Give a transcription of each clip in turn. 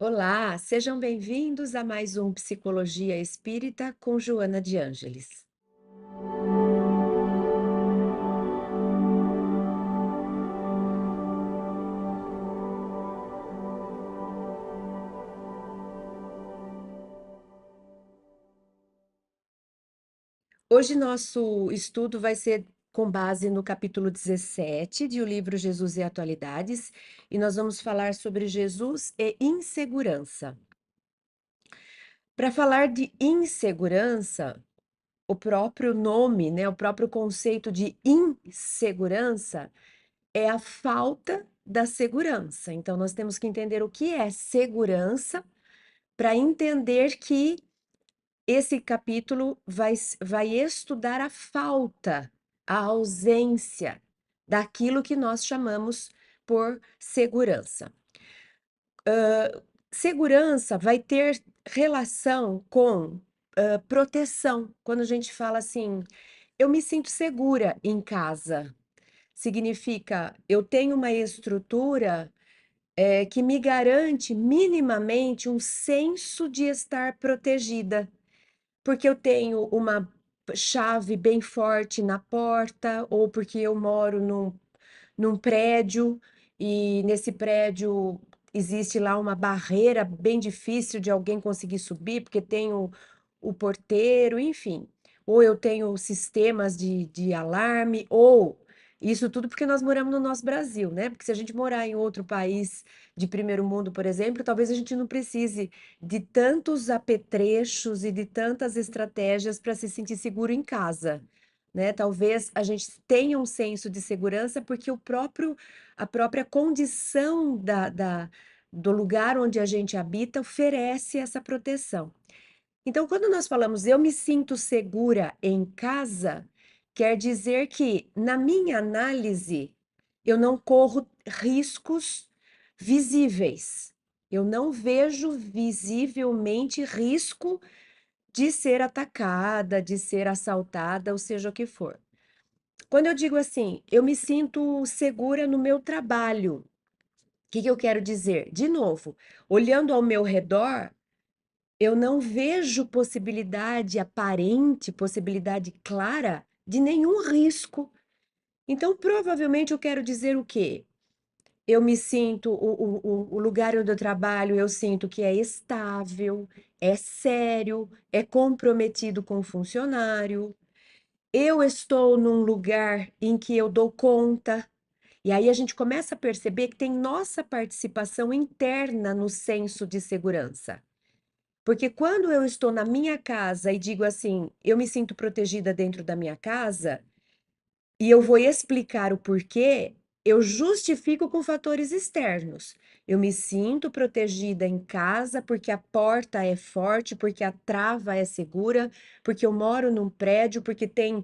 Olá, sejam bem-vindos a mais um Psicologia Espírita com Joana de Ângeles. Hoje nosso estudo vai ser com base no capítulo 17 de O Livro Jesus e Atualidades, e nós vamos falar sobre Jesus e insegurança. Para falar de insegurança, o próprio nome, né, o próprio conceito de insegurança é a falta da segurança. Então, nós temos que entender o que é segurança para entender que esse capítulo vai estudar a falta, a ausência daquilo que nós chamamos por segurança. Segurança vai ter relação com proteção. Quando a gente fala assim, eu me sinto segura em casa, significa eu tenho uma estrutura que me garante minimamente um senso de estar protegida. Porque eu tenho uma chave bem forte na porta, ou porque eu moro num prédio e nesse prédio existe lá uma barreira bem difícil de alguém conseguir subir, porque tem o porteiro, enfim. Ou eu tenho sistemas de alarme, ou isso tudo porque nós moramos no nosso Brasil, né? Porque se a gente morar em outro país de primeiro mundo, por exemplo, talvez a gente não precise de tantos apetrechos e de tantas estratégias para se sentir seguro em casa, né? Talvez a gente tenha um senso de segurança porque a própria condição do lugar onde a gente habita oferece essa proteção. Então, quando nós falamos eu me sinto segura em casa, quer dizer que, na minha análise, eu não corro riscos visíveis. Eu não vejo visivelmente risco de ser atacada, de ser assaltada, ou seja o que for. Quando eu digo assim, eu me sinto segura no meu trabalho, o que que eu quero dizer? De novo, olhando ao meu redor, eu não vejo possibilidade aparente, possibilidade clara de nenhum risco. Então, provavelmente eu quero dizer o quê? Eu me sinto, o lugar onde eu trabalho, eu sinto que é estável, é sério, é comprometido com o funcionário. Eu estou num lugar em que eu dou conta. E aí a gente começa a perceber que tem nossa participação interna no senso de segurança. Porque quando eu estou na minha casa e digo assim, eu me sinto protegida dentro da minha casa, e eu vou explicar o porquê, eu justifico com fatores externos. Eu me sinto protegida em casa porque a porta é forte, porque a trava é segura, porque eu moro num prédio, porque tem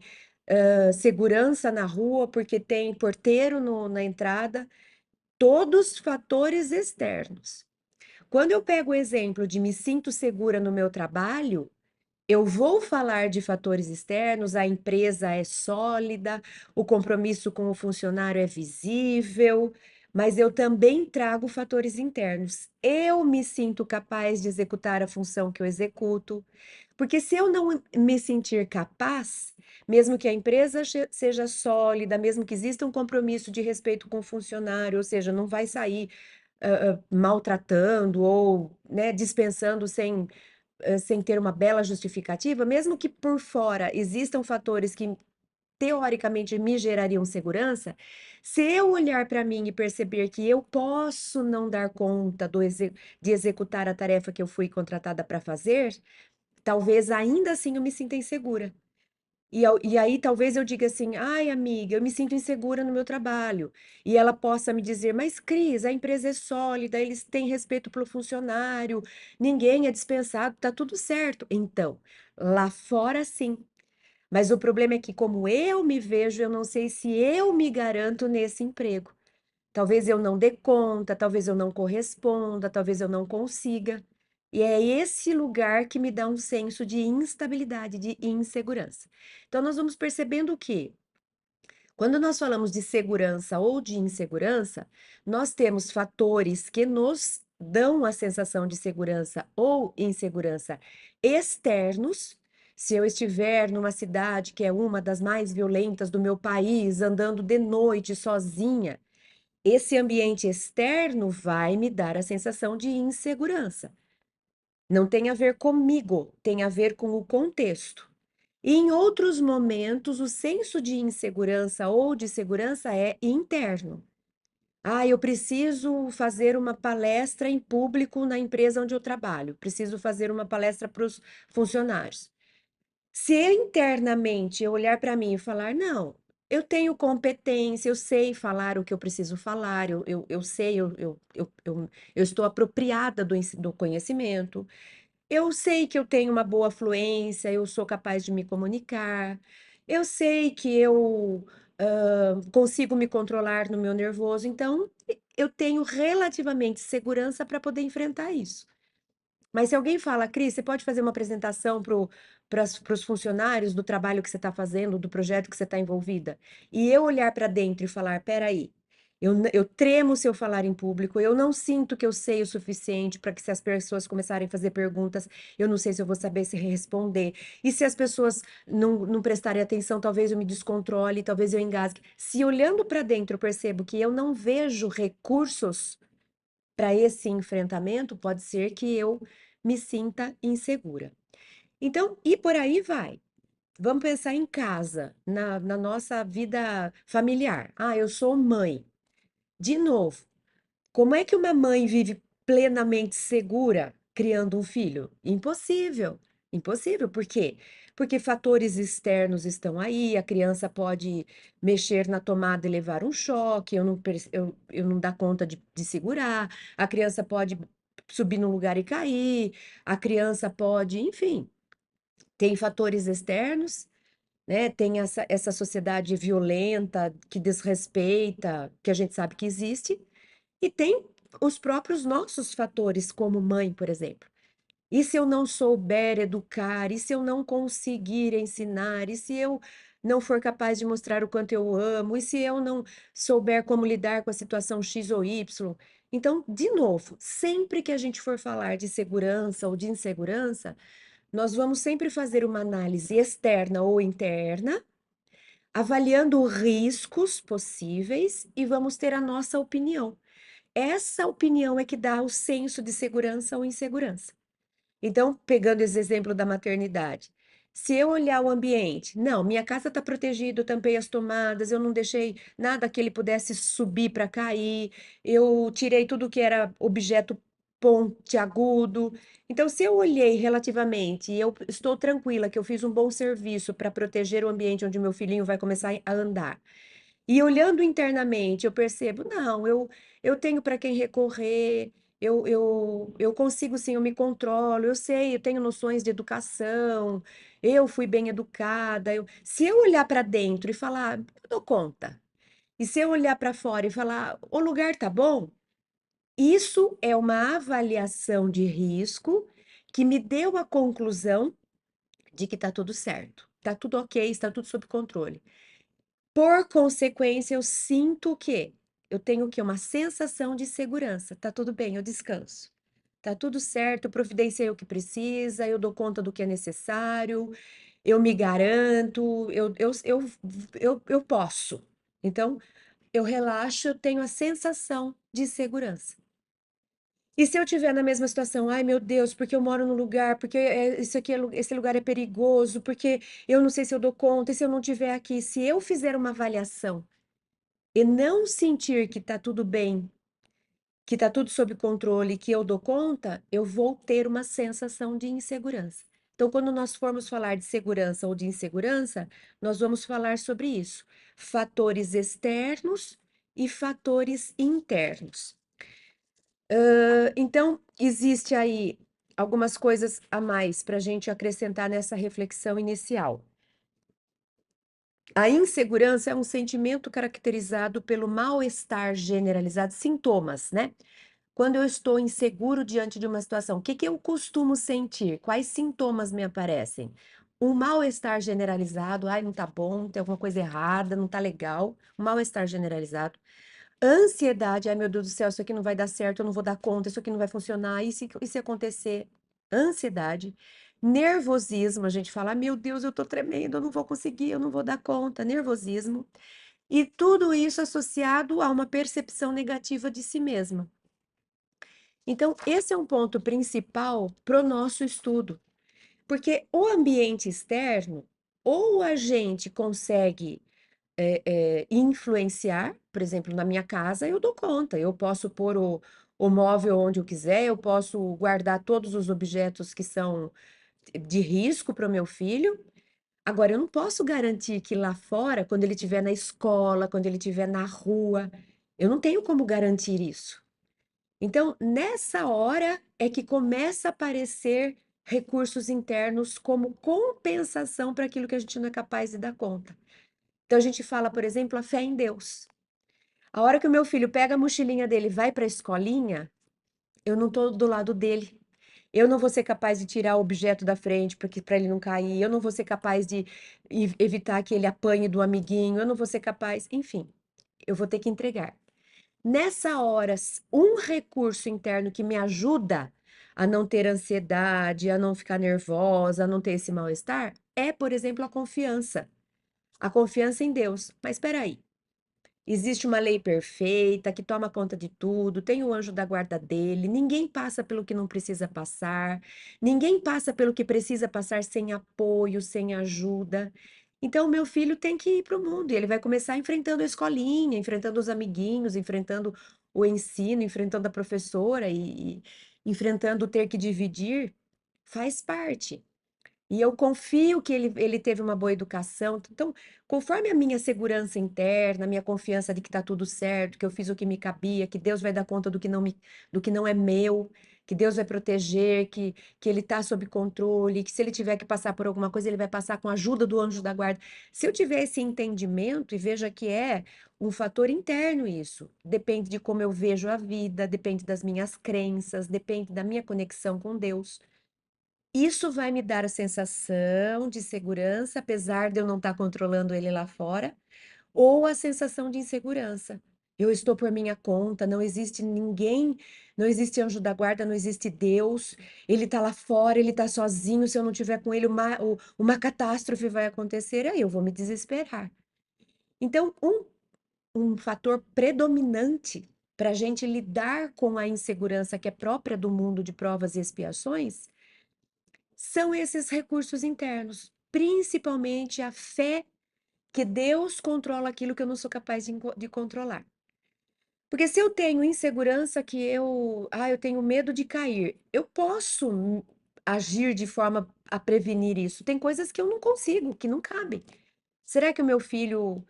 segurança na rua, porque tem porteiro na entrada, todos fatores externos. Quando eu pego o exemplo de me sinto segura no meu trabalho, eu vou falar de fatores externos, a empresa é sólida, o compromisso com o funcionário é visível, mas eu também trago fatores internos. Eu me sinto capaz de executar a função que eu executo, porque se eu não me sentir capaz, mesmo que a empresa seja sólida, mesmo que exista um compromisso de respeito com o funcionário, ou seja, não vai sair maltratando ou, né, dispensando sem ter uma bela justificativa, mesmo que por fora existam fatores que teoricamente me gerariam segurança, se eu olhar para mim e perceber que eu posso não dar conta de executar a tarefa que eu fui contratada para fazer, talvez ainda assim eu me sinta insegura. E aí talvez eu diga assim: "Ai, amiga, eu me sinto insegura no meu trabalho". E ela possa me dizer: "Mas Cris, a empresa é sólida, eles têm respeito pelo funcionário, ninguém é dispensado, tá tudo certo". Então, lá fora sim, mas o problema é que como eu me vejo, eu não sei se eu me garanto nesse emprego. Talvez eu não dê conta, talvez eu não corresponda, talvez eu não consiga. E é esse lugar que me dá um senso de instabilidade, de insegurança. Então, nós vamos percebendo que, quando nós falamos de segurança ou de insegurança, nós temos fatores que nos dão a sensação de segurança ou insegurança externos. Se eu estiver numa cidade que é uma das mais violentas do meu país, andando de noite sozinha, esse ambiente externo vai me dar a sensação de insegurança. Não tem a ver comigo, tem a ver com o contexto. E em outros momentos, o senso de insegurança ou de segurança é interno. Ah, eu preciso fazer uma palestra em público na empresa onde eu trabalho, preciso fazer uma palestra para os funcionários. Se eu internamente eu olhar para mim e falar, não, eu tenho competência, eu sei falar o que eu preciso falar, eu sei, eu estou apropriada do conhecimento, eu sei que eu tenho uma boa fluência, eu sou capaz de me comunicar, eu sei que eu consigo me controlar no meu nervoso, então eu tenho relativamente segurança para poder enfrentar isso. Mas se alguém fala, Cris, você pode fazer uma apresentação para os funcionários do trabalho que você está fazendo, do projeto que você está envolvida, e eu olhar para dentro e falar, peraí, eu tremo se eu falar em público, eu não sinto que eu sei o suficiente para que se as pessoas começarem a fazer perguntas, eu não sei se eu vou saber se responder. E se as pessoas não prestarem atenção, talvez eu me descontrole, talvez eu engasgue. Se olhando para dentro eu percebo que eu não vejo recursos para esse enfrentamento, pode ser que eu me sinta insegura. Então, e por aí vai. Vamos pensar em casa, na nossa vida familiar. Ah, eu sou mãe. De novo, como é que uma mãe vive plenamente segura criando um filho? Impossível. Impossível. Por quê? Porque fatores externos estão aí, a criança pode mexer na tomada e levar um choque, eu não dar conta de segurar, a criança pode subir num lugar e cair, a criança pode, enfim, tem fatores externos, né? Tem essa sociedade violenta que desrespeita, que a gente sabe que existe, e tem os próprios nossos fatores, como mãe, por exemplo. E se eu não souber educar? E se eu não conseguir ensinar? E se eu não for capaz de mostrar o quanto eu amo? E se eu não souber como lidar com a situação X ou Y? Então, de novo, sempre que a gente for falar de segurança ou de insegurança, nós vamos sempre fazer uma análise externa ou interna, avaliando riscos possíveis e vamos ter a nossa opinião. Essa opinião é que dá o senso de segurança ou insegurança. Então, pegando esse exemplo da maternidade, se eu olhar o ambiente, não, minha casa está protegida, eu tampei as tomadas, eu não deixei nada que ele pudesse subir para cair, eu tirei tudo que era objeto pontiagudo. Então, se eu olhei relativamente e eu estou tranquila que eu fiz um bom serviço para proteger o ambiente onde meu filhinho vai começar a andar, e olhando internamente, eu percebo, não, eu tenho para quem recorrer, eu consigo sim, eu me controlo, eu sei, eu tenho noções de educação, eu fui bem educada. Se eu olhar para dentro e falar, eu dou conta, e se eu olhar para fora e falar, o lugar tá bom, isso é uma avaliação de risco que me deu a conclusão de que tá tudo certo, tá tudo ok, está tudo sob controle. Por consequência, eu sinto o quê? Eu tenho o quê? Uma sensação de segurança. Tá tudo bem, eu descanso. Tá tudo certo, eu providenciei o que precisa, eu dou conta do que é necessário, eu me garanto, eu posso. Então, eu relaxo, eu tenho a sensação de segurança. E se eu estiver na mesma situação, ai meu Deus, porque eu moro num lugar, porque isso aqui esse lugar é perigoso, porque eu não sei se eu dou conta, e se eu não estiver aqui, se eu fizer uma avaliação e não sentir que está tudo bem, que está tudo sob controle, que eu dou conta, eu vou ter uma sensação de insegurança. Então, quando nós formos falar de segurança ou de insegurança, nós vamos falar sobre isso. Fatores externos e fatores internos. Então, existe aí algumas coisas a mais para a gente acrescentar nessa reflexão inicial. A insegurança é um sentimento caracterizado pelo mal-estar generalizado, sintomas, né? Quando eu estou inseguro diante de uma situação, o que que eu costumo sentir? Quais sintomas me aparecem? Um mal-estar generalizado, ai, não tá bom, tem alguma coisa errada, não tá legal, um mal-estar generalizado. Ansiedade, ai meu Deus do céu, isso aqui não vai dar certo, eu não vou dar conta, isso aqui não vai funcionar, e se acontecer? Ansiedade. Nervosismo, a gente fala, meu Deus, eu tô tremendo, eu não vou conseguir, eu não vou dar conta. Nervosismo. E tudo isso associado a uma percepção negativa de si mesma. Então, esse é um ponto principal para o nosso estudo, porque o ambiente externo, ou a gente consegue influenciar, por exemplo, na minha casa, eu dou conta, eu posso pôr o móvel onde eu quiser, eu posso guardar todos os objetos que são de risco para o meu filho. Agora, eu não posso garantir que lá fora, quando ele estiver na escola, quando ele estiver na rua, eu não tenho como garantir isso. Então, nessa hora é que começa a aparecer recursos internos como compensação para aquilo que a gente não é capaz de dar conta. Então, a gente fala, por exemplo, a fé em Deus. A hora que o meu filho pega a mochilinha dele e vai para a escolinha, eu não estou do lado dele. Eu não vou ser capaz de tirar o objeto da frente para ele não cair. Eu não vou ser capaz de evitar que ele apanhe do amiguinho. Eu não vou ser capaz. Enfim, eu vou ter que entregar. Nessa hora, um recurso interno que me ajuda a não ter ansiedade, a não ficar nervosa, a não ter esse mal-estar, é, por exemplo, a confiança. A confiança em Deus. Mas espera aí. Existe uma lei perfeita que toma conta de tudo, tem o anjo da guarda dele, ninguém passa pelo que não precisa passar, ninguém passa pelo que precisa passar sem apoio, sem ajuda. Então, meu filho tem que ir para o mundo, e ele vai começar enfrentando a escolinha, enfrentando os amiguinhos, enfrentando o ensino, enfrentando a professora e enfrentando ter que dividir, faz parte. E eu confio que ele teve uma boa educação. Então, conforme a minha segurança interna, a minha confiança de que está tudo certo, que eu fiz o que me cabia, que Deus vai dar conta do que não é meu, que Deus vai proteger, que ele está sob controle, que se ele tiver que passar por alguma coisa, ele vai passar com a ajuda do anjo da guarda. Se eu tiver esse entendimento, e veja que é um fator interno isso, depende de como eu vejo a vida, depende das minhas crenças, depende da minha conexão com Deus. Isso vai me dar a sensação de segurança, apesar de eu não estar controlando ele lá fora, ou a sensação de insegurança. Eu estou por minha conta, não existe ninguém, não existe anjo da guarda, não existe Deus. Ele está lá fora, ele está sozinho. Se eu não tiver com ele, uma catástrofe vai acontecer, aí eu vou me desesperar. Então, um fator predominante para a gente lidar com a insegurança que é própria do mundo de provas e expiações são esses recursos internos, principalmente a fé que Deus controla aquilo que eu não sou capaz de controlar. Porque se eu tenho insegurança que eu tenho medo de cair, eu posso agir de forma a prevenir isso. Tem coisas que eu não consigo, que não cabem. Será que o meu filho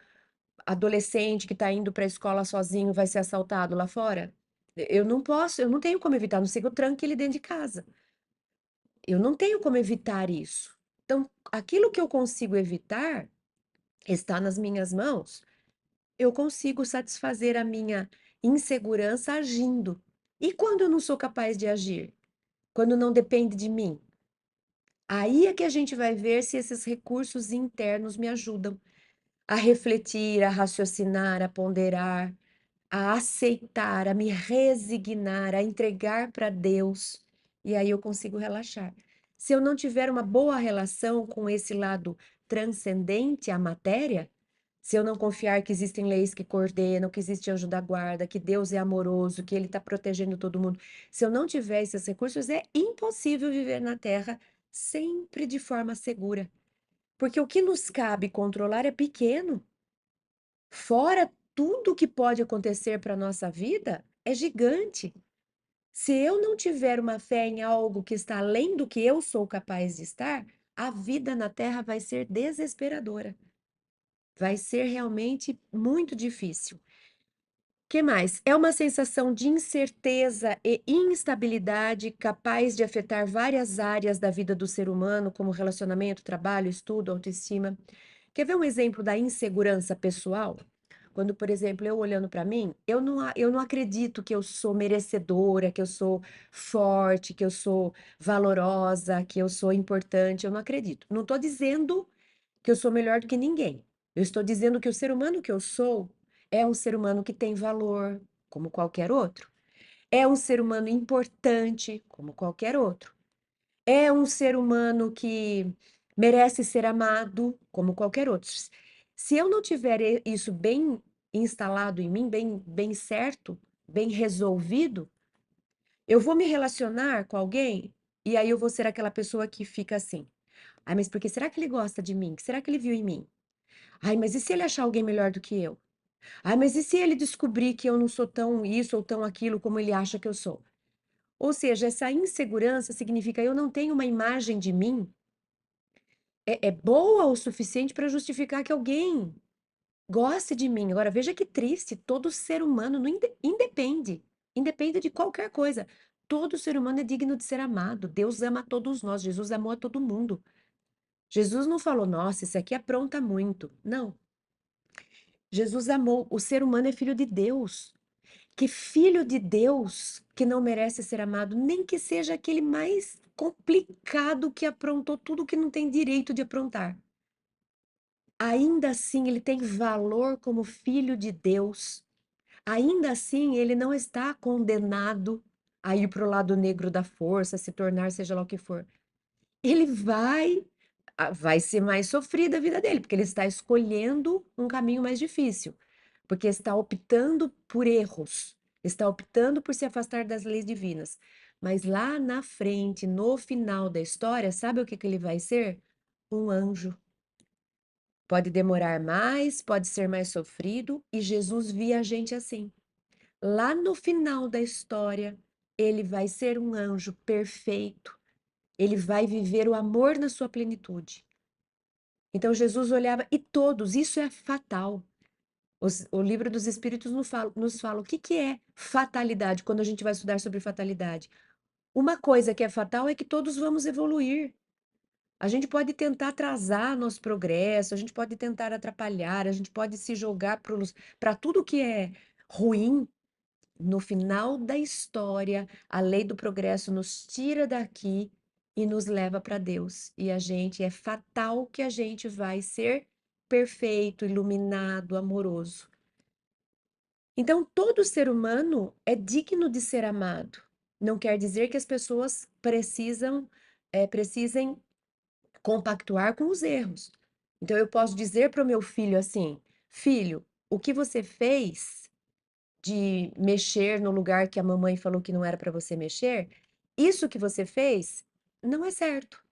adolescente que está indo para a escola sozinho vai ser assaltado lá fora? Eu não posso, eu não tenho como evitar, a não ser que eu tranque ele dentro de casa. Eu não tenho como evitar isso. Então, aquilo que eu consigo evitar está nas minhas mãos. Eu consigo satisfazer a minha insegurança agindo. E quando eu não sou capaz de agir? Quando não depende de mim? Aí é que a gente vai ver se esses recursos internos me ajudam a refletir, a raciocinar, a ponderar, a aceitar, a me resignar, a entregar para Deus, e aí eu consigo relaxar. Se eu não tiver uma boa relação com esse lado transcendente à matéria, se eu não confiar que existem leis que coordenam, que existe anjo da guarda, que Deus é amoroso, que Ele está protegendo todo mundo, se eu não tiver esses recursos, é impossível viver na Terra sempre de forma segura. Porque o que nos cabe controlar é pequeno. Fora tudo que pode acontecer para a nossa vida, é gigante. Se eu não tiver uma fé em algo que está além do que eu sou capaz de estar, a vida na Terra vai ser desesperadora. Vai ser realmente muito difícil. Que mais? É uma sensação de incerteza e instabilidade capaz de afetar várias áreas da vida do ser humano, como relacionamento, trabalho, estudo, autoestima. Quer ver um exemplo da insegurança pessoal? Quando, por exemplo, eu olhando para mim, eu não acredito que eu sou merecedora, que eu sou forte, que eu sou valorosa, que eu sou importante. Eu não acredito. Não estou dizendo que eu sou melhor do que ninguém. Eu estou dizendo que o ser humano que eu sou, É um ser humano que tem valor, como qualquer outro. É um ser humano importante, como qualquer outro. É um ser humano que merece ser amado, como qualquer outro. Se eu não tiver isso bem instalado em mim, bem certo, bem resolvido, eu vou me relacionar com alguém e aí eu vou ser aquela pessoa que fica assim: ai, mas porque será que ele gosta de mim? O que será que ele viu em mim? Ai, mas e se ele achar alguém melhor do que eu? Ai, mas e se ele descobrir que eu não sou tão isso ou tão aquilo como ele acha que eu sou? Ou seja, essa insegurança significa eu não tenho uma imagem de mim boa o suficiente para justificar que alguém goste de mim. Agora, veja que triste, todo ser humano não independe de qualquer coisa. Todo ser humano é digno de ser amado. Deus ama a todos nós. Jesus amou a todo mundo. Jesus não falou, nossa, esse aqui apronta muito. Não. Jesus amou. O ser humano é filho de Deus. Que filho de Deus que não merece ser amado, nem que seja aquele mais complicado que aprontou tudo que não tem direito de aprontar. Ainda assim, ele tem valor como filho de Deus. Ainda assim, ele não está condenado a ir para o lado negro da força, se tornar seja lá o que for. Ele vai ser mais sofrida a vida dele, porque ele está escolhendo um caminho mais difícil, porque está optando por erros, está optando por se afastar das leis divinas. Mas lá na frente, no final da história, sabe o que que ele vai ser? Um anjo. Pode demorar mais, pode ser mais sofrido, e Jesus via a gente assim. Lá no final da história, ele vai ser um anjo perfeito. Ele vai viver o amor na sua plenitude. Então Jesus olhava, e todos, isso é fatal. O livro dos Espíritos nos fala o que, que é fatalidade, quando a gente vai estudar sobre fatalidade. Uma coisa que é fatal é que todos vamos evoluir. A gente pode tentar atrasar nosso progresso, a gente pode tentar atrapalhar, a gente pode se jogar para tudo que é ruim. No final da história, a lei do progresso nos tira daqui e nos leva para Deus. E a gente é fatal que a gente vai ser perfeito, iluminado, amoroso. Então, todo ser humano é digno de ser amado. Não quer dizer que as pessoas precisem compactuar com os erros. Então, eu posso dizer para o meu filho assim: filho, o que você fez de mexer no lugar que a mamãe falou que não era para você mexer, isso que você fez não é certo.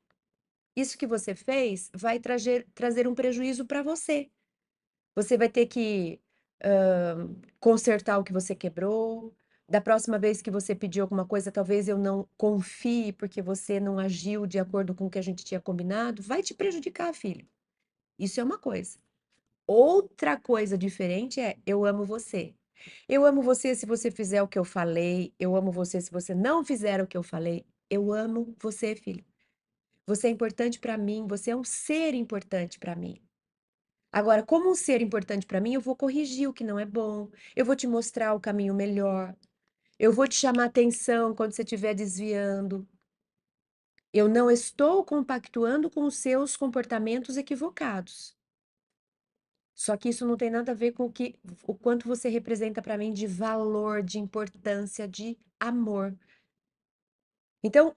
Isso que você fez vai trazer um prejuízo para você. Você vai ter que consertar o que você quebrou. Da próxima vez que você pedir alguma coisa, talvez eu não confie porque você não agiu de acordo com o que a gente tinha combinado. Vai te prejudicar, filho. Isso é uma coisa. Outra coisa diferente é: eu amo você. Eu amo você se você fizer o que eu falei. Eu amo você se você não fizer o que eu falei. Eu amo você, filho. Você é importante para mim. Você é um ser importante para mim. Agora, como um ser importante para mim, eu vou corrigir o que não é bom. Eu vou te mostrar o caminho melhor. Eu vou te chamar atenção quando você estiver desviando. Eu não estou compactuando com os seus comportamentos equivocados. Só que isso não tem nada a ver com o quanto você representa para mim de valor, de importância, de amor. Então,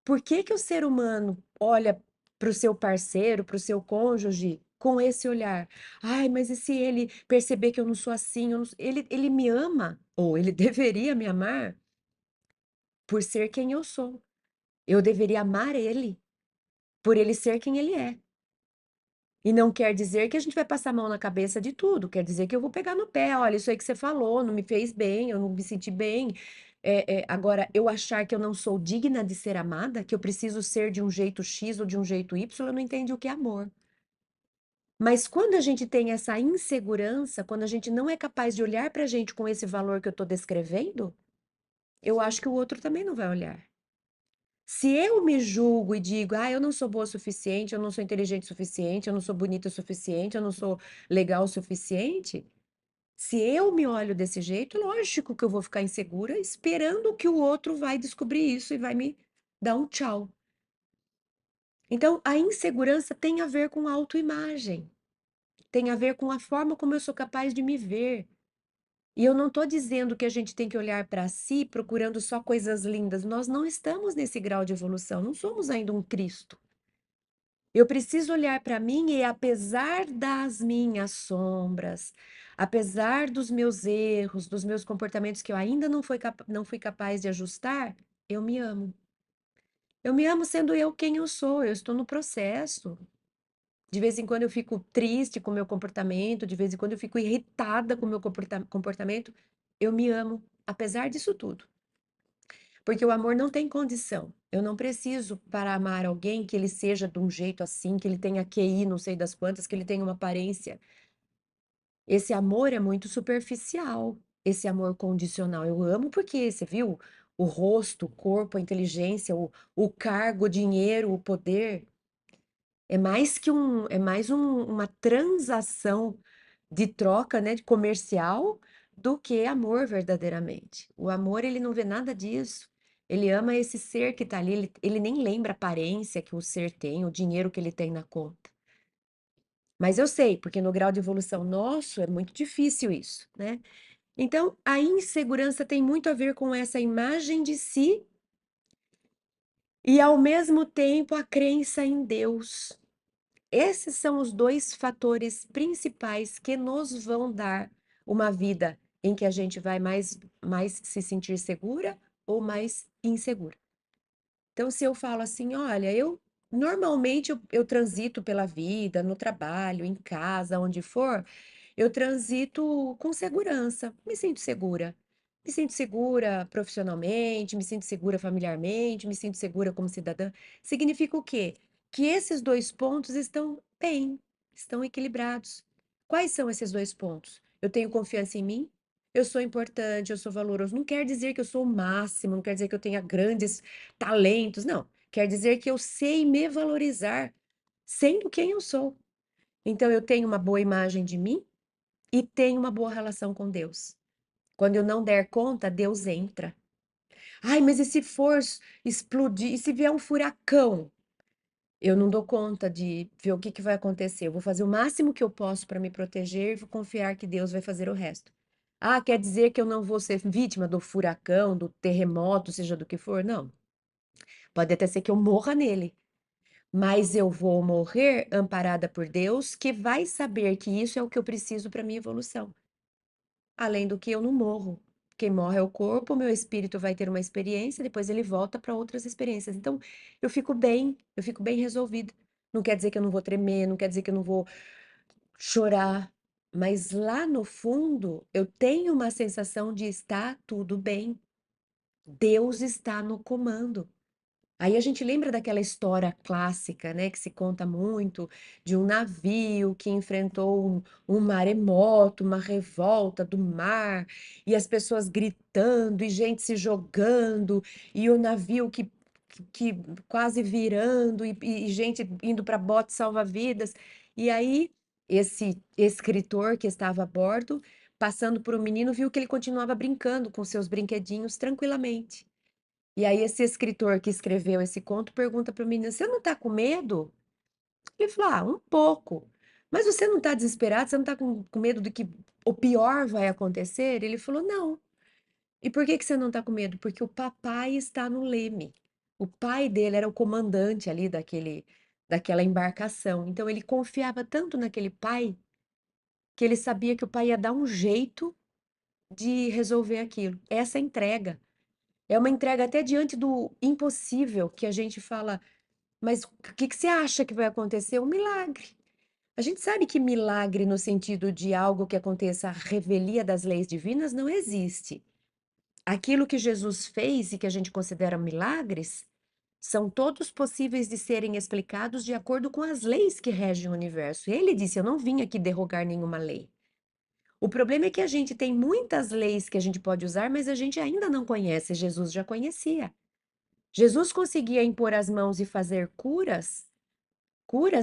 por que que o ser humano olha para o seu parceiro, para o seu cônjuge, com esse olhar? Ai, mas e se ele perceber que eu não sou assim? Ele me ama, ou ele deveria me amar por ser quem eu sou. Eu deveria amar ele por ele ser quem ele é. E não quer dizer que a gente vai passar a mão na cabeça de tudo, quer dizer que eu vou pegar no pé, olha, isso aí que você falou, não me fez bem, eu não me senti bem. Agora, eu achar que eu não sou digna de ser amada, que eu preciso ser de um jeito X ou de um jeito Y, eu não entendi o que é amor. Mas quando a gente tem essa insegurança, quando a gente não é capaz de olhar pra gente com esse valor que eu tô descrevendo, eu acho que o outro também não vai olhar. Se eu me julgo e digo, ah, eu não sou boa o suficiente, eu não sou inteligente o suficiente, eu não sou bonita o suficiente, eu não sou legal o suficiente, se eu me olho desse jeito, lógico que eu vou ficar insegura, esperando que o outro vai descobrir isso e vai me dar um tchau. Então, a insegurança tem a ver com autoimagem, tem a ver com a forma como eu sou capaz de me ver. E eu não estou dizendo que a gente tem que olhar para si procurando só coisas lindas. Nós não estamos nesse grau de evolução, não somos ainda um Cristo. Eu preciso olhar para mim e, apesar das minhas sombras, apesar dos meus erros, dos meus comportamentos que eu ainda não fui capaz de ajustar, eu me amo. Eu me amo sendo eu quem eu sou, eu estou no processo. De vez em quando eu fico triste com o meu comportamento, de vez em quando eu fico irritada com o meu comportamento. Eu me amo, apesar disso tudo. Porque o amor não tem condição. Eu não preciso, para amar alguém, que ele seja de um jeito assim, que ele tenha QI, não sei das quantas, que ele tenha uma aparência. Esse amor é muito superficial, esse amor condicional. Eu amo porque, você viu? O rosto, o corpo, a inteligência, o cargo, o dinheiro, o poder. É mais uma transação de troca, né, de comercial, do que amor verdadeiramente. O amor, ele não vê nada disso. Ele ama esse ser que está ali, ele nem lembra a aparência que o ser tem, o dinheiro que ele tem na conta. Mas eu sei, porque no grau de evolução nosso é muito difícil isso, né? Então, a insegurança tem muito a ver com essa imagem de si e, ao mesmo tempo, a crença em Deus. Esses são os dois fatores principais que nos vão dar uma vida em que a gente vai mais se sentir segura ou mais insegura. Então, se eu falo assim, olha, eu normalmente eu transito pela vida, no trabalho, em casa, onde for, eu transito com segurança, me sinto segura. Me sinto segura profissionalmente, me sinto segura familiarmente, me sinto segura como cidadã. Significa o quê? Que esses dois pontos estão bem, estão equilibrados. Quais são esses dois pontos? Eu tenho confiança em mim, eu sou importante, eu sou valoroso. Não quer dizer que eu sou o máximo, não quer dizer que eu tenha grandes talentos, não. Quer dizer que eu sei me valorizar sendo quem eu sou. Então, eu tenho uma boa imagem de mim e tenho uma boa relação com Deus. Quando eu não der conta, Deus entra. Ai, mas e se for explodir? E se vier um furacão? Eu não dou conta de ver o que que vai acontecer. Eu vou fazer o máximo que eu posso para me proteger e vou confiar que Deus vai fazer o resto. Ah, quer dizer que eu não vou ser vítima do furacão, do terremoto, seja do que for? Não. Pode até ser que eu morra nele, mas eu vou morrer amparada por Deus, que vai saber que isso é o que eu preciso para minha evolução. Além do que eu não morro. Quem morre é o corpo, o meu espírito vai ter uma experiência, depois ele volta para outras experiências. Então, eu fico bem resolvida. Não quer dizer que eu não vou tremer, não quer dizer que eu não vou chorar, mas lá no fundo eu tenho uma sensação de estar tudo bem. Deus está no comando. Aí a gente lembra daquela história clássica, né, que se conta muito, de um navio que enfrentou um maremoto, uma revolta do mar, e as pessoas gritando, e gente se jogando, e o navio que quase virando, e gente indo para bote salva-vidas. E aí, esse escritor que estava a bordo, passando por um menino, viu que ele continuava brincando com seus brinquedinhos tranquilamente. E aí esse escritor que escreveu esse conto pergunta para o menino: "Você não está com medo?" Ele falou: "Ah, um pouco. Mas você não está desesperado? Você não está com medo de que o pior vai acontecer?" Ele falou: "Não." "E por que que você não está com medo?" "Porque o papai está no leme." O pai dele era o comandante ali daquela embarcação. Então ele confiava tanto naquele pai que ele sabia que o pai ia dar um jeito de resolver aquilo. Essa entrega. É uma entrega até diante do impossível, que a gente fala: "Mas o que que você acha que vai acontecer?" Um milagre. A gente sabe que milagre no sentido de algo que aconteça à revelia das leis divinas não existe. Aquilo que Jesus fez e que a gente considera milagres, são todos possíveis de serem explicados de acordo com as leis que regem o universo. Ele disse: "Eu não vim aqui derrogar nenhuma lei." O problema é que a gente tem muitas leis que a gente pode usar, mas a gente ainda não conhece. Jesus já conhecia. Jesus conseguia impor as mãos e fazer curas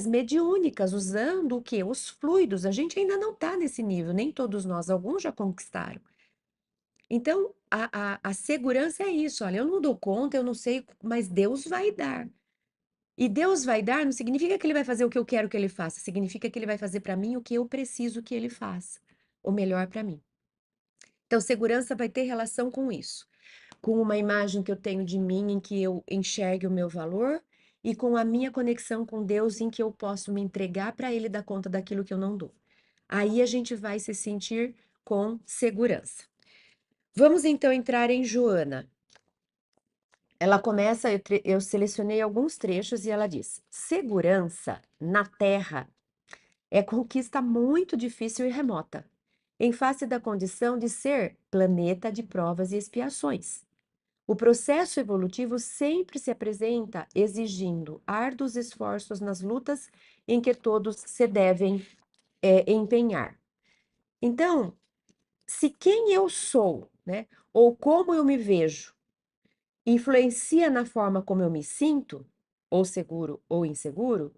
mediúnicas, usando o quê? Os fluidos. A gente ainda não está nesse nível, nem todos nós, alguns já conquistaram. Então, a segurança é isso. Olha, eu não dou conta, eu não sei, mas Deus vai dar. E Deus vai dar não significa que ele vai fazer o que eu quero que ele faça, significa que ele vai fazer para mim o que eu preciso que ele faça, o melhor para mim. Então, segurança vai ter relação com isso, com uma imagem que eu tenho de mim em que eu enxergue o meu valor e com a minha conexão com Deus em que eu posso me entregar para ele dar conta daquilo que eu não dou. Aí a gente vai se sentir com segurança. Vamos então entrar em Joana. Ela começa, eu selecionei alguns trechos e ela diz: segurança na Terra é conquista muito difícil e remota, em face da condição de ser planeta de provas e expiações. O processo evolutivo sempre se apresenta exigindo árduos esforços nas lutas em que todos se devem empenhar. Então, se quem eu sou, né, ou como eu me vejo, influencia na forma como eu me sinto, ou seguro ou inseguro,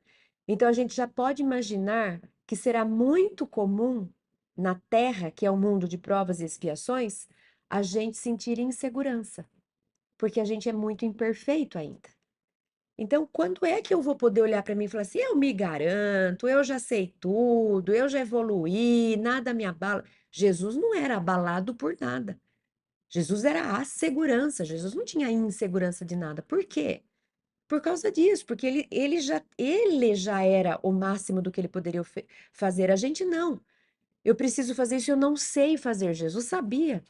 então a gente já pode imaginar que será muito comum na Terra, que é o mundo de provas e expiações, a gente sentir insegurança, porque a gente é muito imperfeito ainda. Então, quando é que eu vou poder olhar para mim e falar assim: eu me garanto, eu já sei tudo, eu já evoluí, nada me abala? Jesus não era abalado por nada. Jesus era a segurança, Jesus não tinha insegurança de nada. Por quê? Por causa disso, porque ele já era o máximo do que ele poderia fazer. A gente não. Eu preciso fazer isso, eu não sei fazer. Jesus sabia.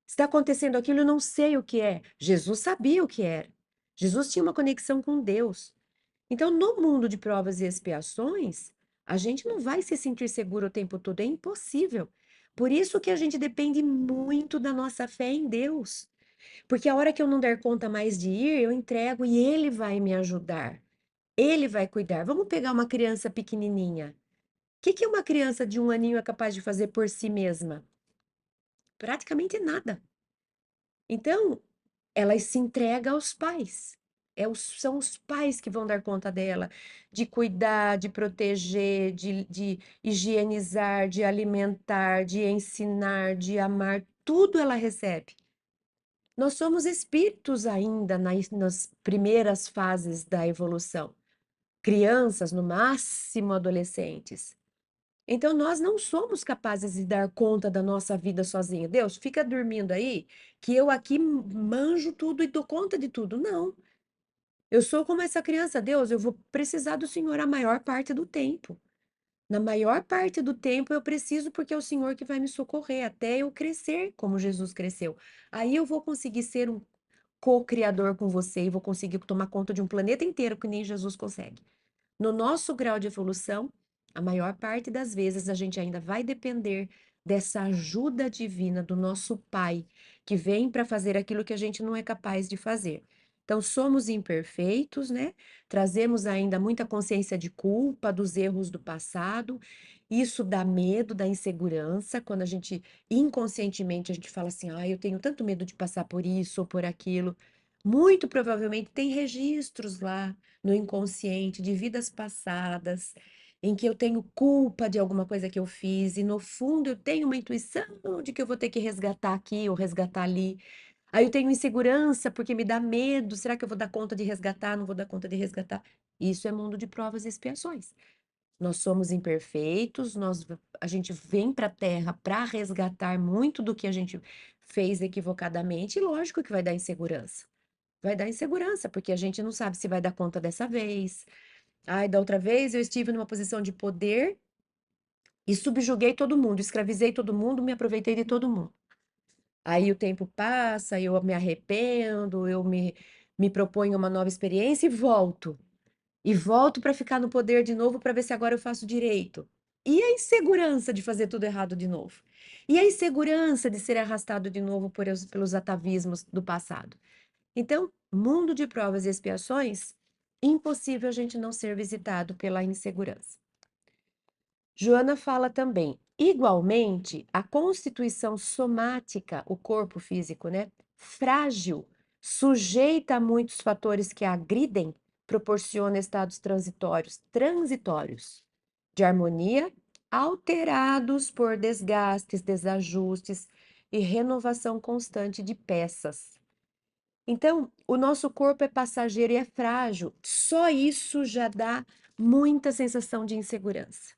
Está acontecendo aquilo, eu não sei o que é. Jesus sabia o que era. Jesus tinha uma conexão com Deus. Então, no mundo de provas e expiações, a gente não vai se sentir seguro o tempo todo, é impossível. Por isso que a gente depende muito da nossa fé em Deus. Porque a hora que eu não der conta mais de ir, eu entrego e Ele vai me ajudar. Ele vai cuidar. Vamos pegar uma criança pequenininha. O que que uma criança de 1 aninho é capaz de fazer por si mesma? Praticamente nada. Então, ela se entrega aos pais. São os pais que vão dar conta dela, de cuidar, de proteger, de higienizar, de alimentar, de ensinar, de amar, tudo ela recebe. Nós somos espíritos ainda nas primeiras fases da evolução, crianças, no máximo adolescentes. Então, nós não somos capazes de dar conta da nossa vida sozinha. Deus, fica dormindo aí, que eu aqui manjo tudo e dou conta de tudo. Não. Eu sou como essa criança. Deus, eu vou precisar do Senhor a maior parte do tempo. Na maior parte do tempo eu preciso, porque é o Senhor que vai me socorrer até eu crescer como Jesus cresceu. Aí eu vou conseguir ser um co-criador com você e vou conseguir tomar conta de um planeta inteiro que nem Jesus consegue. No nosso grau de evolução, a maior parte das vezes a gente ainda vai depender dessa ajuda divina do nosso Pai, que vem para fazer aquilo que a gente não é capaz de fazer. Então, somos imperfeitos, né? Trazemos ainda muita consciência de culpa dos erros do passado. Isso dá medo, dá insegurança, quando a gente inconscientemente a gente fala assim: "Ah, eu tenho tanto medo de passar por isso ou por aquilo". Muito provavelmente tem registros lá no inconsciente de vidas passadas, em que eu tenho culpa de alguma coisa que eu fiz, e no fundo eu tenho uma intuição de que eu vou ter que resgatar aqui ou resgatar ali. Aí eu tenho insegurança porque me dá medo. Será que eu vou dar conta de resgatar? Não vou dar conta de resgatar? Isso é mundo de provas e expiações. Nós somos imperfeitos, a gente vem para a Terra para resgatar muito do que a gente fez equivocadamente, e lógico que vai dar insegurança. Vai dar insegurança, porque a gente não sabe se vai dar conta dessa vez. Ai, da outra vez eu estive numa posição de poder e subjuguei todo mundo, escravizei todo mundo, me aproveitei de todo mundo. Aí o tempo passa, eu me arrependo, me proponho uma nova experiência e volto. E volto para ficar no poder de novo para ver se agora eu faço direito. E a insegurança de fazer tudo errado de novo? E a insegurança de ser arrastado de novo pelos atavismos do passado? Então, mundo de provas e expiações, impossível a gente não ser visitado pela insegurança. Joana fala também, igualmente, a constituição somática, o corpo físico, né? Frágil, sujeita a muitos fatores que a agridem, proporciona estados transitórios, de harmonia, alterados por desgastes, desajustes e renovação constante de peças. Então, o nosso corpo é passageiro e é frágil. Só isso já dá muita sensação de insegurança.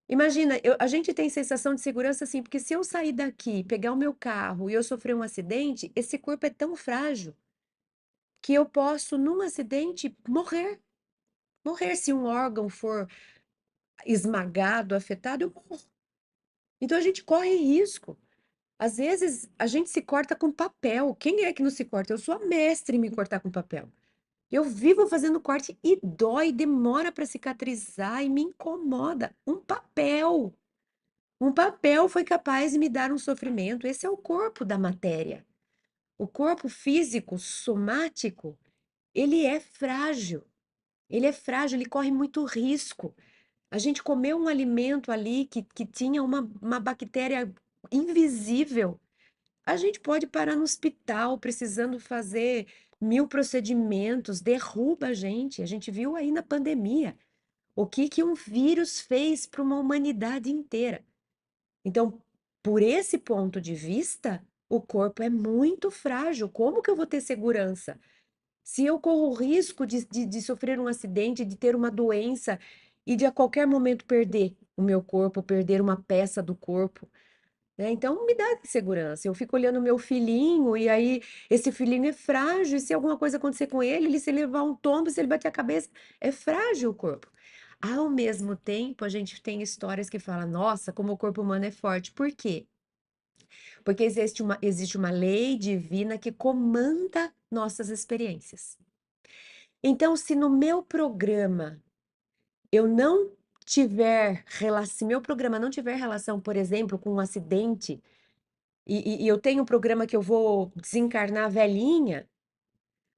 Imagina, a gente tem sensação de segurança assim, porque se eu sair daqui, pegar o meu carro e eu sofrer um acidente, esse corpo é tão frágil que eu posso, num acidente, morrer. Morrer se um órgão for esmagado, afetado, eu morro. Então a gente corre risco. Às vezes a gente se corta com papel. Quem é que não se corta? Eu sou a mestre em me cortar com papel. Eu vivo fazendo corte e dói, demora para cicatrizar e me incomoda. Um papel. Um papel foi capaz de me dar um sofrimento. Esse é o corpo da matéria. O corpo físico, somático, ele é frágil. Ele é frágil, ele corre muito risco. A gente comeu um alimento ali que tinha uma bactéria invisível. A gente pode parar no hospital precisando fazer 1000 procedimentos, derruba a gente. A gente viu aí na pandemia o que um vírus fez para uma humanidade inteira. Então, por esse ponto de vista, o corpo é muito frágil. Como que eu vou ter segurança? Se eu corro o risco de sofrer um acidente, de ter uma doença e de a qualquer momento perder o meu corpo, perder uma peça do corpo, né? Então me dá insegurança. Eu fico olhando meu filhinho e aí esse filhinho é frágil. E se alguma coisa acontecer com ele, se ele levar um tombo, se ele bater a cabeça, é frágil o corpo. Ao mesmo tempo, a gente tem histórias que falam, nossa, como o corpo humano é forte. Por quê? Porque existe uma lei divina que comanda nossas experiências. Então, se no meu programa eu não tiver relação, se meu programa não tiver relação, por exemplo, com um acidente, e eu tenho um programa que eu vou desencarnar velhinha,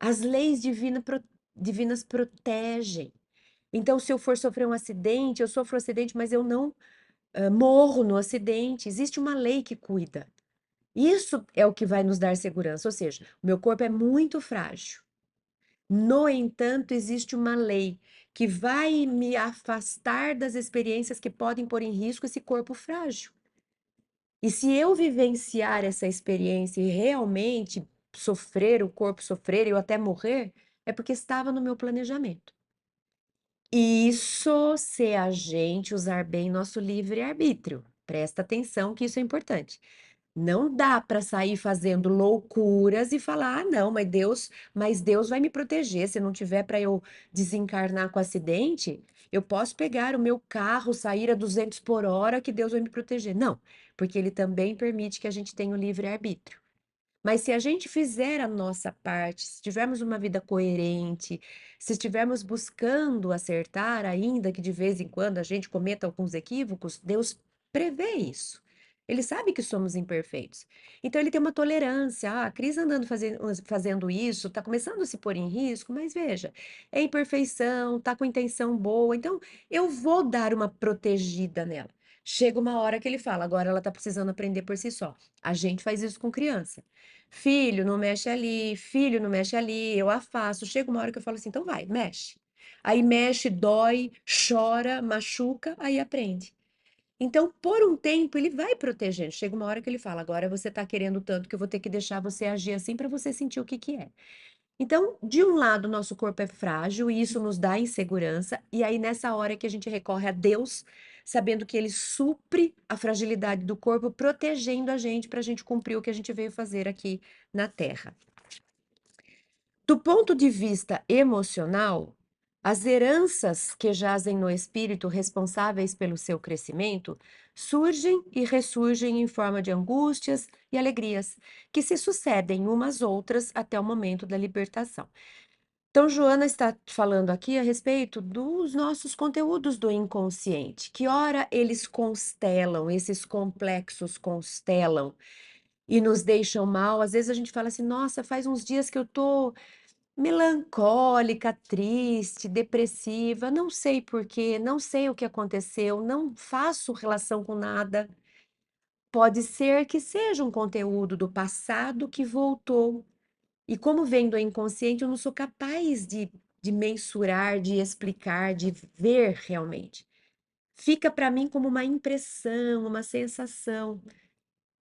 as leis divinas protegem. Então, se eu for sofrer um acidente, eu sofro um acidente, mas eu não morro no acidente. Existe uma lei que cuida. Isso é o que vai nos dar segurança. Ou seja, o meu corpo é muito frágil. No entanto, existe uma lei que vai me afastar das experiências que podem pôr em risco esse corpo frágil. E se eu vivenciar essa experiência e realmente sofrer, o corpo sofrer, eu até morrer, é porque estava no meu planejamento. Isso se a gente usar bem nosso livre-arbítrio. Presta atenção que isso é importante. Não dá para sair fazendo loucuras e falar: "Ah, não, mas Deus vai me proteger. Se não tiver para eu desencarnar com acidente, eu posso pegar o meu carro, sair a 200 por hora, que Deus vai me proteger". Não, porque ele também permite que a gente tenha o livre-arbítrio. Mas se a gente fizer a nossa parte, se tivermos uma vida coerente, se estivermos buscando acertar, ainda que de vez em quando a gente cometa alguns equívocos, Deus prevê isso. Ele sabe que somos imperfeitos. Então ele tem uma tolerância. Ah, a Cris andando fazendo isso, está começando a se pôr em risco, mas veja, é imperfeição, está com intenção boa, então eu vou dar uma protegida nela. Chega uma hora que ele fala, agora ela está precisando aprender por si só. A gente faz isso com criança. Filho, não mexe ali, filho, não mexe ali, eu afasto. Chega uma hora que eu falo assim, então vai, mexe. Aí mexe, dói, chora, machuca, aí aprende. Então, por um tempo, ele vai protegendo. Chega uma hora que ele fala, agora você tá querendo tanto que eu vou ter que deixar você agir assim para você sentir o que que é. Então, de um lado, nosso corpo é frágil e isso nos dá insegurança, e aí nessa hora é que a gente recorre a Deus, sabendo que ele supre a fragilidade do corpo, protegendo a gente para a gente cumprir o que a gente veio fazer aqui na Terra. Do ponto de vista emocional, as heranças que jazem no espírito responsáveis pelo seu crescimento surgem e ressurgem em forma de angústias e alegrias, que se sucedem umas outras até o momento da libertação. Então, Joana está falando aqui a respeito dos nossos conteúdos do inconsciente, que ora eles constelam, esses complexos constelam e nos deixam mal. Às vezes a gente fala assim: nossa, faz uns dias que eu tô melancólica, triste, depressiva, não sei por quê, não sei o que aconteceu, não faço relação com nada. Pode ser que seja um conteúdo do passado que voltou. E como vem do inconsciente, eu não sou capaz de mensurar, de explicar, de ver realmente. Fica para mim como uma impressão, uma sensação.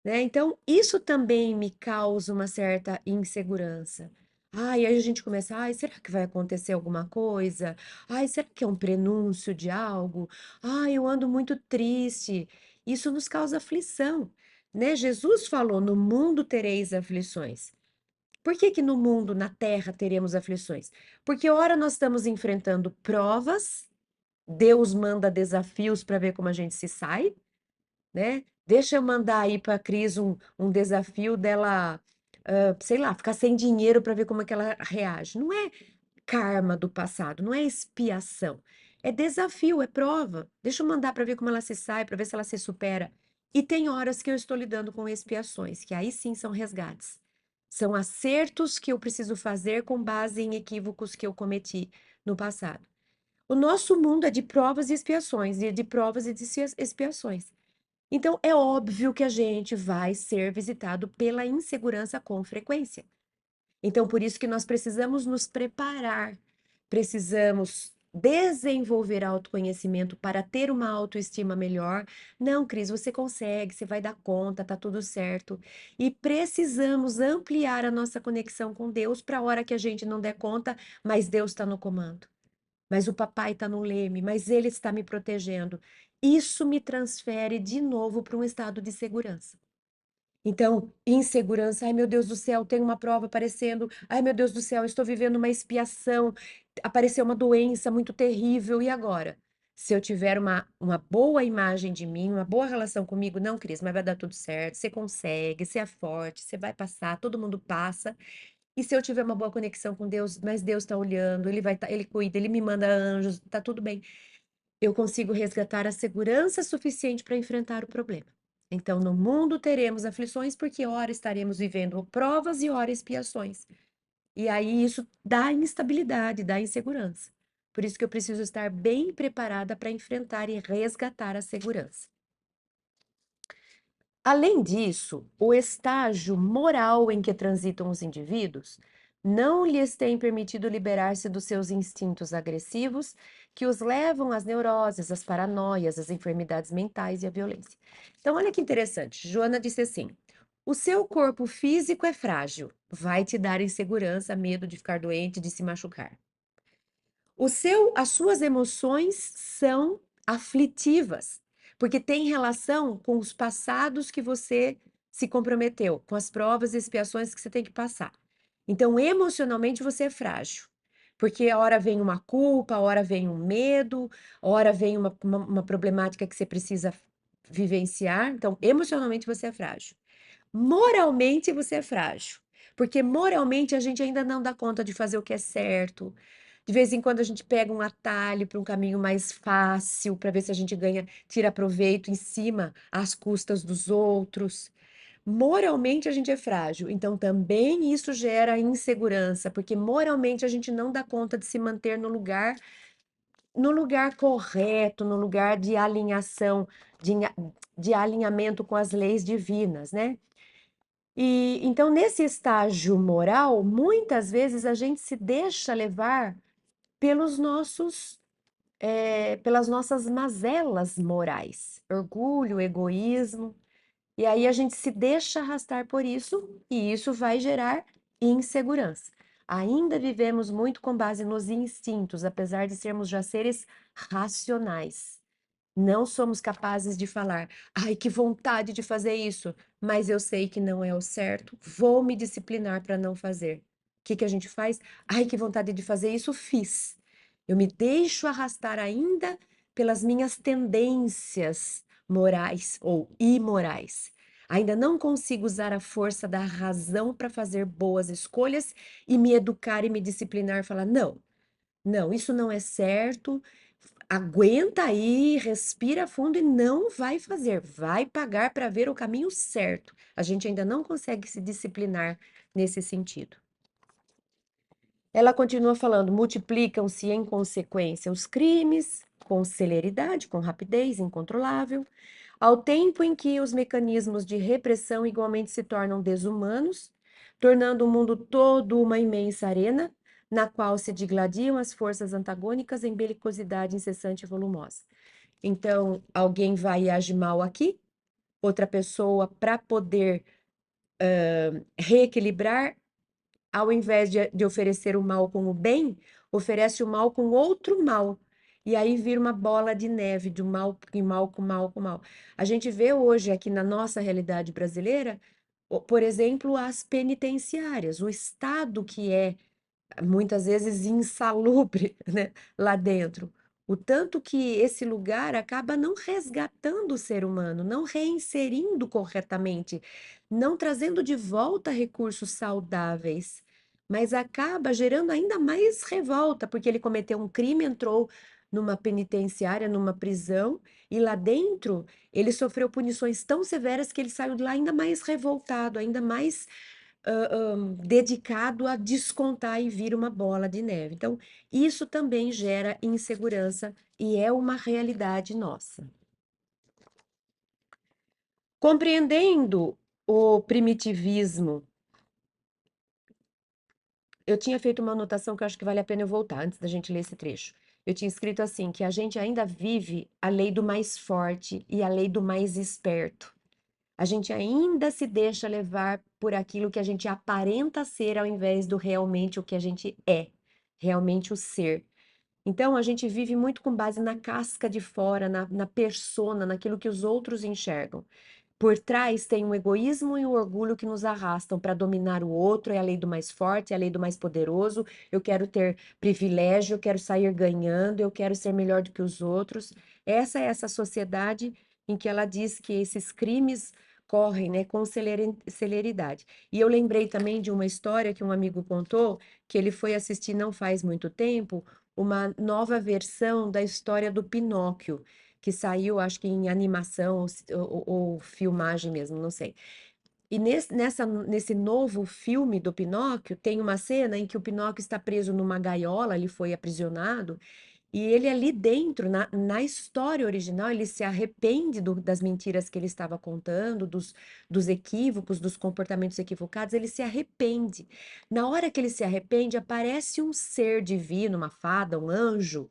né? Então, isso também me causa uma certa insegurança. Ai, aí a gente começa, ai, será que vai acontecer alguma coisa? Ai, será que é um prenúncio de algo? Ai, eu ando muito triste. Isso nos causa aflição, né? Jesus falou: "No mundo tereis aflições". Por que que no mundo, na terra, teremos aflições? Porque ora nós estamos enfrentando provas, Deus manda desafios para ver como a gente se sai, né? Deixa eu mandar aí para a Cris um desafio dela, sei lá, ficar sem dinheiro para ver como é que ela reage. Não é karma do passado, não é expiação. É desafio, é prova. Deixa eu mandar para ver como ela se sai, para ver se ela se supera. E tem horas que eu estou lidando com expiações, que aí sim são resgates. São acertos que eu preciso fazer com base em equívocos que eu cometi no passado. O nosso mundo é de provas e expiações, e de provas e de expiações. Então, é óbvio que a gente vai ser visitado pela insegurança com frequência. Então, por isso que nós precisamos nos preparar, precisamos desenvolver autoconhecimento para ter uma autoestima melhor. Não, Cris, você consegue, você vai dar conta, tá tudo certo. E precisamos ampliar a nossa conexão com Deus para a hora que a gente não der conta, mas Deus está no comando. Mas o papai está no leme, mas ele está me protegendo. Isso me transfere de novo para um estado de segurança. Então, insegurança, ai meu Deus do céu, tem uma prova aparecendo, ai meu Deus do céu, estou vivendo uma expiação, apareceu uma doença muito terrível, e agora? Se eu tiver uma boa imagem de mim, uma boa relação comigo, não, Cris, mas vai dar tudo certo, você consegue, você é forte, você vai passar, todo mundo passa. E se eu tiver uma boa conexão com Deus, mas Deus está olhando, ele vai, ele cuida, ele me manda anjos, tá tudo bem. Eu consigo resgatar a segurança suficiente para enfrentar o problema. Então, no mundo teremos aflições, porque ora estaremos vivendo provas e ora expiações. E aí isso dá instabilidade, dá insegurança. Por isso que eu preciso estar bem preparada para enfrentar e resgatar a segurança. Além disso, o estágio moral em que transitam os indivíduos não lhes tem permitido liberar-se dos seus instintos agressivos que os levam às neuroses, às paranoias, às enfermidades mentais e à violência. Então, olha que interessante. Joana disse assim: o seu corpo físico é frágil, vai te dar insegurança, medo de ficar doente, de se machucar. As suas emoções são aflitivas, porque tem relação com os passados que você se comprometeu, com as provas e expiações que você tem que passar. Então, emocionalmente, você é frágil, porque a hora vem uma culpa, a hora vem um medo, a hora vem uma problemática que você precisa vivenciar. Então, emocionalmente, você é frágil. Moralmente, você é frágil, porque moralmente a gente ainda não dá conta de fazer o que é certo. De vez em quando a gente pega um atalho para um caminho mais fácil, para ver se a gente ganha, tira proveito em cima, às custas dos outros. Moralmente a gente é frágil, então também isso gera insegurança, porque moralmente a gente não dá conta de se manter no lugar correto, no lugar de alinhação, de, de alinhamento com as leis divinas, né? E então nesse estágio moral, muitas vezes a gente se deixa levar pelos nossos pelas nossas mazelas morais, orgulho, egoísmo, e aí a gente se deixa arrastar por isso, e isso vai gerar insegurança. Ainda vivemos muito com base nos instintos, apesar de sermos já seres racionais. Não somos capazes de falar, ai, que vontade de fazer isso, mas eu sei que não é o certo, vou me disciplinar para não fazer. O que que a gente faz? Ai, que vontade de fazer isso, fiz. Eu me deixo arrastar ainda pelas minhas tendências morais ou imorais. Ainda não consigo usar a força da razão para fazer boas escolhas e me educar e me disciplinar, falar, não, não, isso não é certo. Aguenta aí, respira fundo e não vai fazer. Vai pagar para ver o caminho certo. A gente ainda não consegue se disciplinar nesse sentido. Ela continua falando: multiplicam-se em consequência os crimes, com celeridade, com rapidez incontrolável, ao tempo em que os mecanismos de repressão igualmente se tornam desumanos, tornando o mundo todo uma imensa arena, na qual se digladiam as forças antagônicas em belicosidade incessante e volumosa. Então, alguém vai e age mal aqui, outra pessoa para poder reequilibrar, ao invés de oferecer o mal com o bem, oferece o mal com outro mal. E aí vira uma bola de neve, de mal em mal com mal com mal. A gente vê hoje aqui na nossa realidade brasileira, por exemplo, as penitenciárias, o estado que é muitas vezes insalubre, né, lá dentro. O tanto que esse lugar acaba não resgatando o ser humano, não reinserindo corretamente, não trazendo de volta recursos saudáveis, mas acaba gerando ainda mais revolta, porque ele cometeu um crime, entrou numa penitenciária, numa prisão, e lá dentro ele sofreu punições tão severas que ele saiu de lá ainda mais revoltado, ainda mais dedicado a descontar e vir uma bola de neve. Então, isso também gera insegurança e é uma realidade nossa. Compreendendo o primitivismo, eu tinha feito uma anotação que eu acho que vale a pena eu voltar antes da gente ler esse trecho. Eu tinha escrito assim, que a gente ainda vive a lei do mais forte e a lei do mais esperto. A gente ainda se deixa levar por aquilo que a gente aparenta ser ao invés do realmente o que a gente é, realmente o ser. Então, a gente vive muito com base na casca de fora, na persona, naquilo que os outros enxergam. Por trás tem um egoísmo e um orgulho que nos arrastam para dominar o outro, é a lei do mais forte, é a lei do mais poderoso. Eu quero ter privilégio, eu quero sair ganhando, eu quero ser melhor do que os outros. Essa é essa sociedade em que ela diz que esses crimes correm, né, com celeridade. E eu lembrei também de uma história que um amigo contou, que ele foi assistir não faz muito tempo, uma nova versão da história do Pinóquio que saiu, acho que em animação ou filmagem mesmo, não sei. E nesse novo filme do Pinóquio, tem uma cena em que o Pinóquio está preso numa gaiola, ele foi aprisionado, e ele ali dentro, na história original, ele se arrepende das mentiras que ele estava contando, dos equívocos, dos comportamentos equivocados, ele se arrepende. Na hora que ele se arrepende, aparece um ser divino, uma fada, um anjo,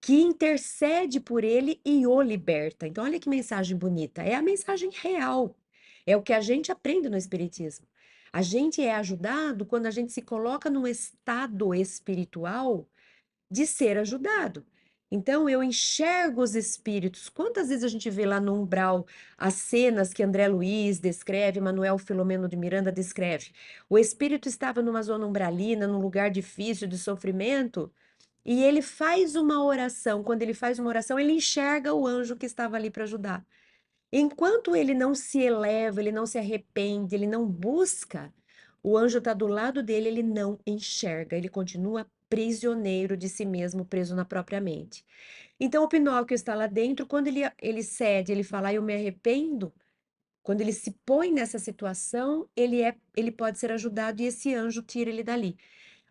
que intercede por ele e o liberta. Então, olha que mensagem bonita. É a mensagem real. É o que a gente aprende no Espiritismo. A gente é ajudado quando a gente se coloca num estado espiritual de ser ajudado. Então, eu enxergo os espíritos. Quantas vezes a gente vê lá no umbral as cenas que André Luiz descreve, Manuel Filomeno de Miranda descreve? O espírito estava numa zona umbralina, num lugar difícil de sofrimento. E ele faz uma oração. Quando ele faz uma oração, ele enxerga o anjo que estava ali para ajudar. Enquanto ele não se eleva, ele não se arrepende, ele não busca, o anjo está do lado dele, ele não enxerga, ele continua prisioneiro de si mesmo, preso na própria mente. Então o Pinóquio está lá dentro, quando ele cede, ele fala, "Ah, eu me arrependo", quando ele se põe nessa situação, ele pode ser ajudado e esse anjo tira ele dali.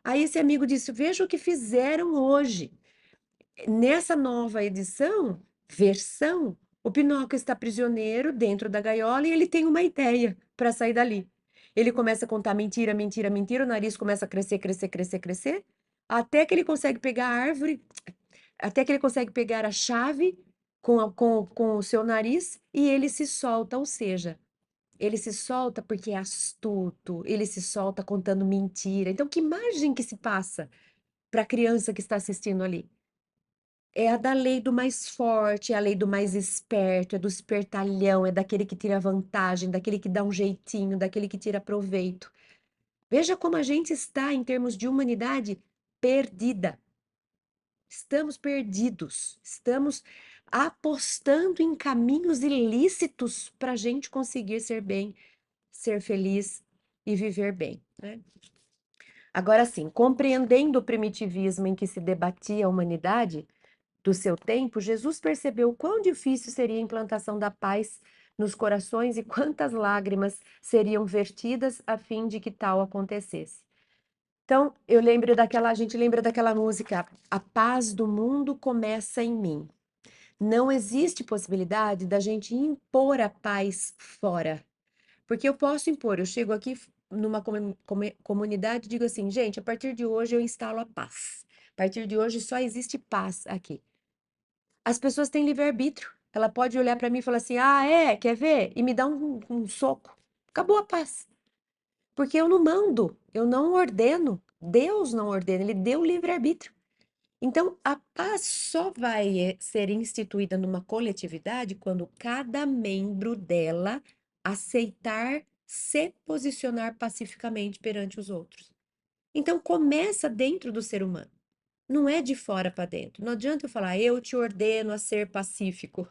Aí esse amigo disse: Veja o que fizeram hoje. Nessa nova versão, o Pinóquio está prisioneiro dentro da gaiola e ele tem uma ideia para sair dali. Ele começa a contar mentira, mentira, mentira, o nariz começa a crescer, crescer, crescer, crescer, até que ele consegue pegar a árvore, até que ele consegue pegar a chave com o seu nariz e ele se solta, ou seja, ele se solta porque é astuto, ele se solta contando mentira. Então, que imagem que se passa para a criança que está assistindo ali? É a da lei do mais forte, é a lei do mais esperto, é do espertalhão, é daquele que tira vantagem, daquele que dá um jeitinho, daquele que tira proveito. Veja como a gente está em termos de humanidade perdida. Estamos perdidos, estamos apostando em caminhos ilícitos para a gente conseguir ser bem, ser feliz e viver bem, né? Agora sim, compreendendo o primitivismo em que se debatia a humanidade, do seu tempo, Jesus percebeu quão difícil seria a implantação da paz nos corações e quantas lágrimas seriam vertidas a fim de que tal acontecesse. Então, a gente lembra daquela música, A paz do mundo começa em mim. Não existe possibilidade da gente impor a paz fora. Porque eu posso impor, eu chego aqui numa comunidade e digo assim, gente, a partir de hoje eu instalo a paz. A partir de hoje só existe paz aqui. As pessoas têm livre-arbítrio. Ela pode olhar para mim e falar assim: ah, é? Quer ver? E me dar um soco. Acabou a paz. Porque eu não mando, eu não ordeno. Deus não ordena, ele deu livre-arbítrio. Então, a paz só vai ser instituída numa coletividade quando cada membro dela aceitar se posicionar pacificamente perante os outros. Então, começa dentro do ser humano, não é de fora para dentro. Não adianta eu falar, eu te ordeno a ser pacífico.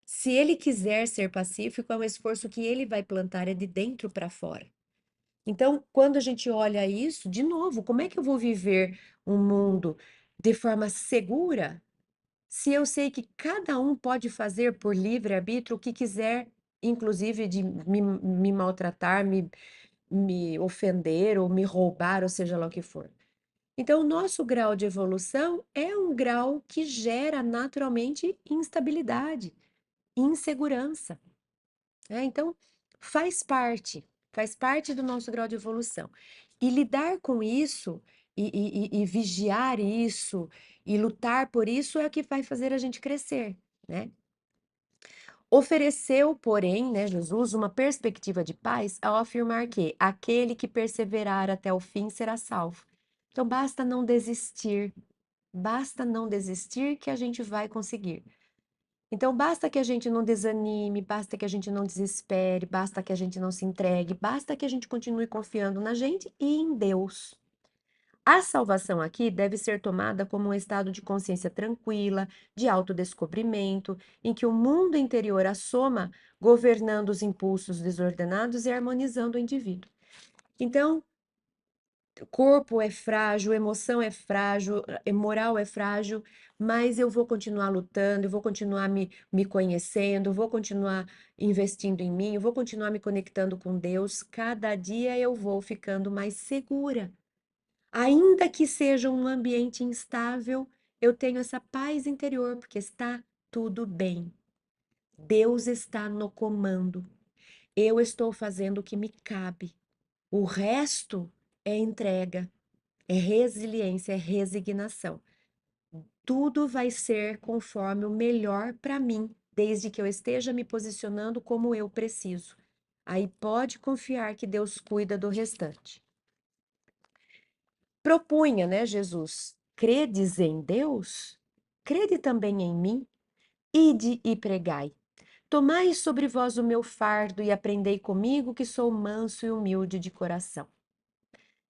Se ele quiser ser pacífico, é um esforço que ele vai plantar, é de dentro para fora. Então, quando a gente olha isso, de novo, como é que eu vou viver um mundo de forma segura se eu sei que cada um pode fazer por livre-arbítrio o que quiser, inclusive de me maltratar, me ofender ou me roubar, ou seja lá o que for. Então, o nosso grau de evolução é um grau que gera naturalmente instabilidade, insegurança, né? Então, faz parte do nosso grau de evolução. E lidar com isso, e vigiar isso, e lutar por isso é o que vai fazer a gente crescer, né? Ofereceu, porém, né, Jesus, uma perspectiva de paz ao afirmar que aquele que perseverar até o fim será salvo. Então, basta não desistir que a gente vai conseguir. Então, basta que a gente não desanime, basta que a gente não desespere, basta que a gente não se entregue, basta que a gente continue confiando na gente e em Deus. A salvação aqui deve ser tomada como um estado de consciência tranquila, de autodescobrimento, em que o mundo interior assoma, governando os impulsos desordenados e harmonizando o indivíduo. Então, corpo é frágil, emoção é frágil, moral é frágil, mas eu vou continuar lutando, eu vou continuar me conhecendo, vou continuar investindo em mim, eu vou continuar me conectando com Deus. Cada dia eu vou ficando mais segura. Ainda que seja um ambiente instável, eu tenho essa paz interior, porque está tudo bem. Deus está no comando. Eu estou fazendo o que me cabe. O resto é entrega. É resiliência, é resignação. Tudo vai ser conforme o melhor para mim, desde que eu esteja me posicionando como eu preciso. Aí pode confiar que Deus cuida do restante. Propunha, né, Jesus? Credes em Deus? Crede também em mim? Ide e pregai. Tomai sobre vós o meu fardo e aprendei comigo, que sou manso e humilde de coração.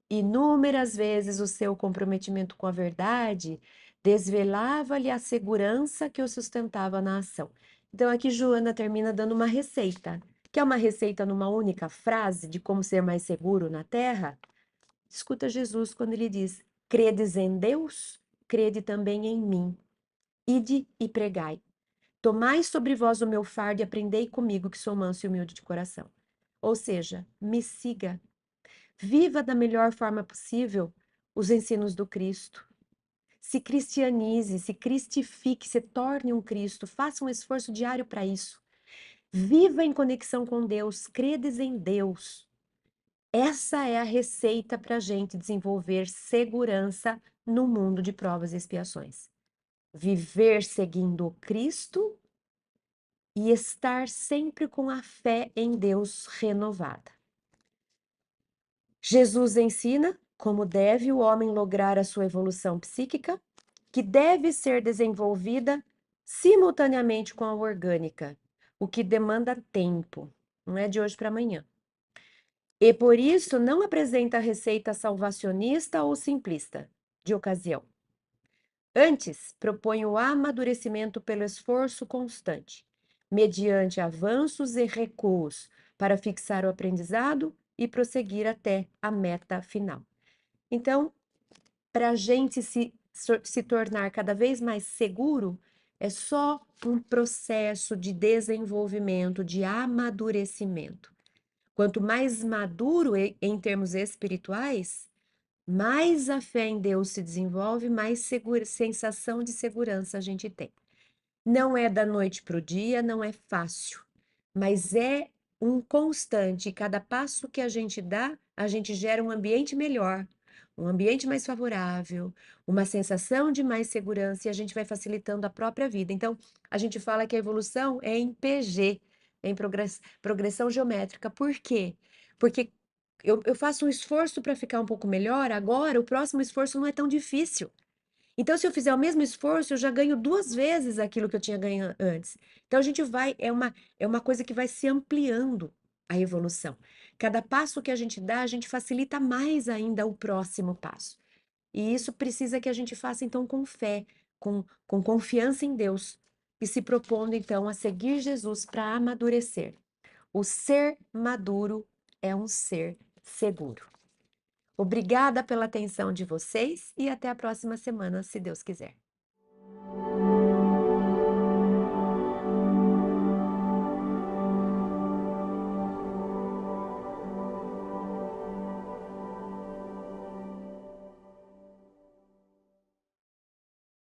Inúmeras vezes o seu comprometimento com a verdade desvelava-lhe a segurança que o sustentava na ação. Então, aqui Joana termina dando uma receita, que é uma receita numa única frase de como ser mais seguro na terra. Escuta Jesus quando ele diz: credes em Deus? Crede também em mim. Ide e pregai. Tomai sobre vós o meu fardo e aprendei comigo, que sou manso e humilde de coração. Ou seja, me siga. Viva da melhor forma possível os ensinos do Cristo. Se cristianize, se cristifique, se torne um Cristo. Faça um esforço diário para isso. Viva em conexão com Deus, credes em Deus. Essa é a receita para a gente desenvolver segurança no mundo de provas e expiações. Viver seguindo o Cristo e estar sempre com a fé em Deus renovada. Jesus ensina como deve o homem lograr a sua evolução psíquica, que deve ser desenvolvida simultaneamente com a orgânica, o que demanda tempo, não é de hoje para amanhã. E por isso não apresenta receita salvacionista ou simplista, de ocasião. Antes, propõe o amadurecimento pelo esforço constante, mediante avanços e recuos, para fixar o aprendizado e prosseguir até a meta final. Então, para a gente se tornar cada vez mais seguro, é só um processo de desenvolvimento, de amadurecimento. Quanto mais maduro em termos espirituais, mais a fé em Deus se desenvolve, mais sensação de segurança a gente tem. Não é da noite para o dia, não é fácil, mas é um constante. Cada passo que a gente dá, a gente gera um ambiente melhor, um ambiente mais favorável, uma sensação de mais segurança e a gente vai facilitando a própria vida. Então, a gente fala que a evolução é em PG, é em progressão geométrica. Por quê? Porque eu faço um esforço para ficar um pouco melhor, agora o próximo esforço não é tão difícil. Então, se eu fizer o mesmo esforço, eu já ganho 2 vezes aquilo que eu tinha ganho antes. Então, a gente vai é uma coisa que vai se ampliando a evolução. Cada passo que a gente dá, a gente facilita mais ainda o próximo passo. E isso precisa que a gente faça, então, com fé, com confiança em Deus, e se propondo, então, a seguir Jesus para amadurecer. O ser maduro é um ser seguro. Obrigada pela atenção de vocês e até a próxima semana, se Deus quiser.